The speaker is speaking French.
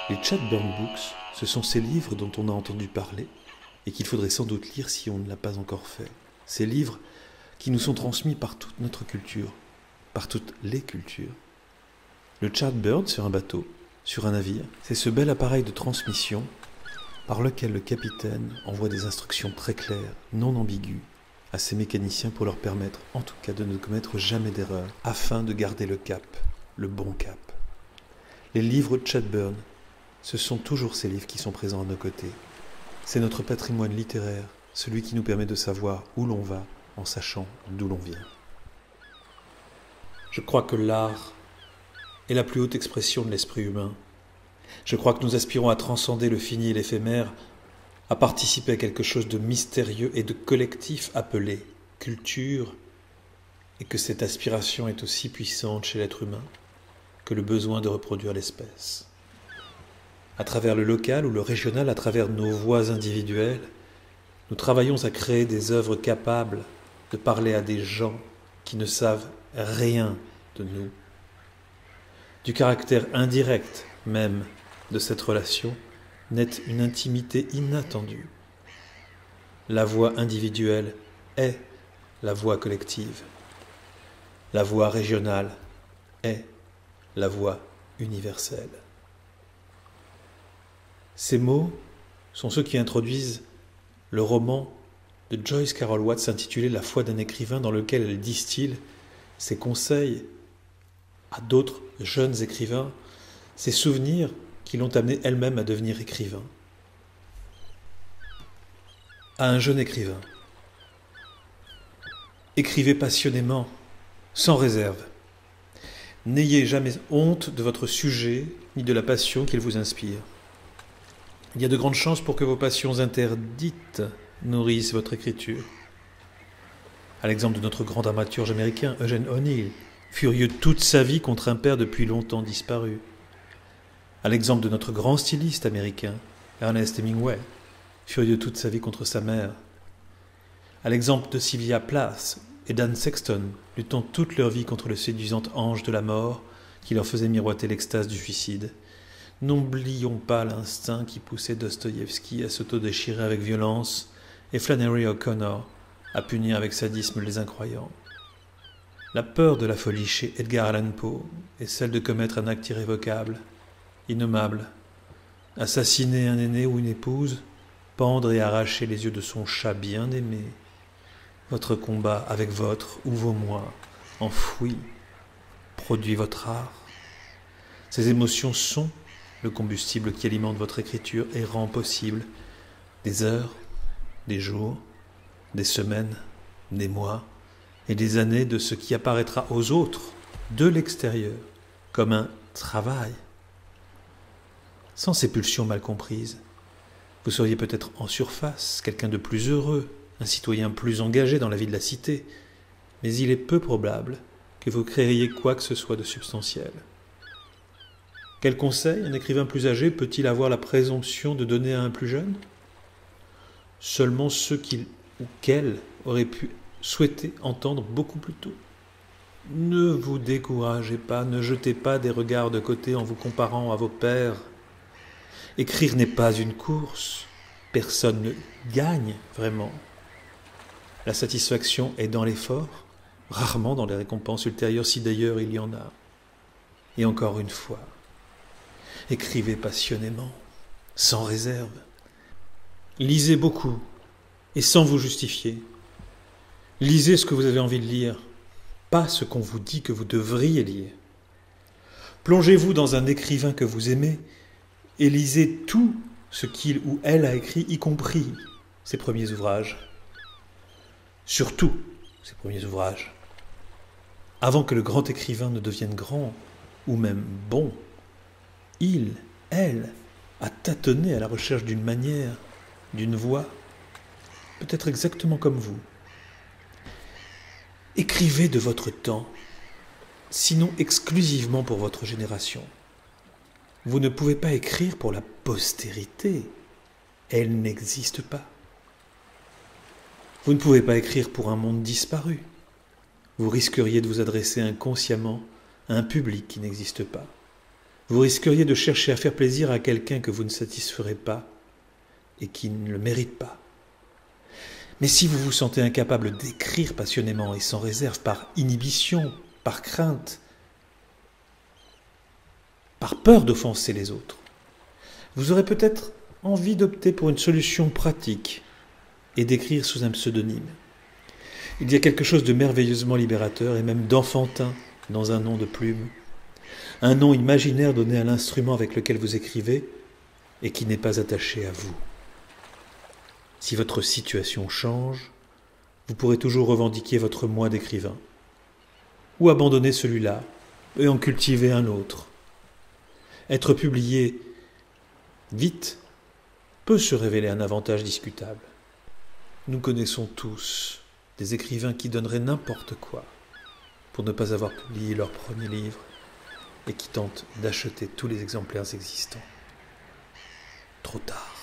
Les Chatburn Books, ce sont ces livres dont on a entendu parler et qu'il faudrait sans doute lire si on ne l'a pas encore fait. Ces livres qui nous sont transmis par toute notre culture, par toutes les cultures. Le Chatbird sur un bateau, sur un navire, c'est ce bel appareil de transmission par lequel le capitaine envoie des instructions très claires, non ambiguës, à ses mécaniciens pour leur permettre, en tout cas, de ne commettre jamais d'erreur, afin de garder le cap, le bon cap. Les livres de Chatburn, ce sont toujours ces livres qui sont présents à nos côtés. C'est notre patrimoine littéraire, celui qui nous permet de savoir où l'on va en sachant d'où l'on vient. Je crois que l'art est la plus haute expression de l'esprit humain. Je crois que nous aspirons à transcender le fini et l'éphémère, à participer à quelque chose de mystérieux et de collectif appelé culture, et que cette aspiration est aussi puissante chez l'être humain que le besoin de reproduire l'espèce. À travers le local ou le régional, à travers nos voix individuelles, nous travaillons à créer des œuvres capables de parler à des gens qui ne savent rien de nous. Du caractère indirect même de cette relation naît une intimité inattendue. La voix individuelle est la voix collective. La voix régionale est la voix universelle. Ces mots sont ceux qui introduisent le roman de Joyce Carol Watts intitulé « La foi d'un écrivain » dans lequel elle distille ses conseils à d'autres jeunes écrivains, ses souvenirs qui l'ont amenée elle-même à devenir écrivain. À un jeune écrivain. Écrivez passionnément, sans réserve. N'ayez jamais honte de votre sujet ni de la passion qu'il vous inspire. Il y a de grandes chances pour que vos passions interdites nourrissent votre écriture. À l'exemple de notre grand dramaturge américain, Eugene O'Neill, furieux toute sa vie contre un père depuis longtemps disparu. À l'exemple de notre grand styliste américain, Ernest Hemingway, furieux toute sa vie contre sa mère. À l'exemple de Sylvia Plath et Dan Sexton, luttant toute leur vie contre le séduisant ange de la mort qui leur faisait miroiter l'extase du suicide. N'oublions pas l'instinct qui poussait Dostoïevski à s'autodéchirer avec violence et Flannery O'Connor à punir avec sadisme les incroyants. La peur de la folie chez Edgar Allan Poe est celle de commettre un acte irrévocable, innommable, assassiner un aîné ou une épouse, pendre et arracher les yeux de son chat bien-aimé. Votre combat avec votre ou vos moi, enfoui, produit votre art. Ces émotions sont le combustible qui alimente votre écriture et rend possible des heures, des jours, des semaines, des mois et des années de ce qui apparaîtra aux autres, de l'extérieur, comme un travail. Sans ces pulsions mal comprises, vous seriez peut-être en surface, quelqu'un de plus heureux, un citoyen plus engagé dans la vie de la cité, mais il est peu probable que vous créeriez quoi que ce soit de substantiel. Quel conseil un écrivain plus âgé peut-il avoir la présomption de donner à un plus jeune ? Seulement ceux qu'il ou qu'elle aurait pu souhaiter entendre beaucoup plus tôt. Ne vous découragez pas, ne jetez pas des regards de côté en vous comparant à vos pairs. Écrire n'est pas une course, personne ne gagne vraiment. La satisfaction est dans l'effort, rarement dans les récompenses ultérieures, si d'ailleurs il y en a. Et encore une fois, écrivez passionnément, sans réserve. Lisez beaucoup et sans vous justifier. Lisez ce que vous avez envie de lire, pas ce qu'on vous dit que vous devriez lire. Plongez-vous dans un écrivain que vous aimez et lisez tout ce qu'il ou elle a écrit, y compris ses premiers ouvrages. Surtout ses premiers ouvrages. Avant que le grand écrivain ne devienne grand, ou même bon, il, elle, a tâtonné à la recherche d'une manière, d'une voix, peut-être exactement comme vous. Écrivez de votre temps, sinon exclusivement pour votre génération. Vous ne pouvez pas écrire pour la postérité, elle n'existe pas. Vous ne pouvez pas écrire pour un monde disparu. Vous risqueriez de vous adresser inconsciemment à un public qui n'existe pas. Vous risqueriez de chercher à faire plaisir à quelqu'un que vous ne satisferez pas et qui ne le mérite pas. Mais si vous vous sentez incapable d'écrire passionnément et sans réserve, par inhibition, par crainte, par peur d'offenser les autres, vous aurez peut-être envie d'opter pour une solution pratique et d'écrire sous un pseudonyme. Il y a quelque chose de merveilleusement libérateur et même d'enfantin dans un nom de plume, un nom imaginaire donné à l'instrument avec lequel vous écrivez et qui n'est pas attaché à vous. Si votre situation change, vous pourrez toujours revendiquer votre moi d'écrivain, ou abandonner celui-là et en cultiver un autre. Être publié vite peut se révéler un avantage discutable. Nous connaissons tous des écrivains qui donneraient n'importe quoi pour ne pas avoir publié leur premier livre et qui tentent d'acheter tous les exemplaires existants. Trop tard.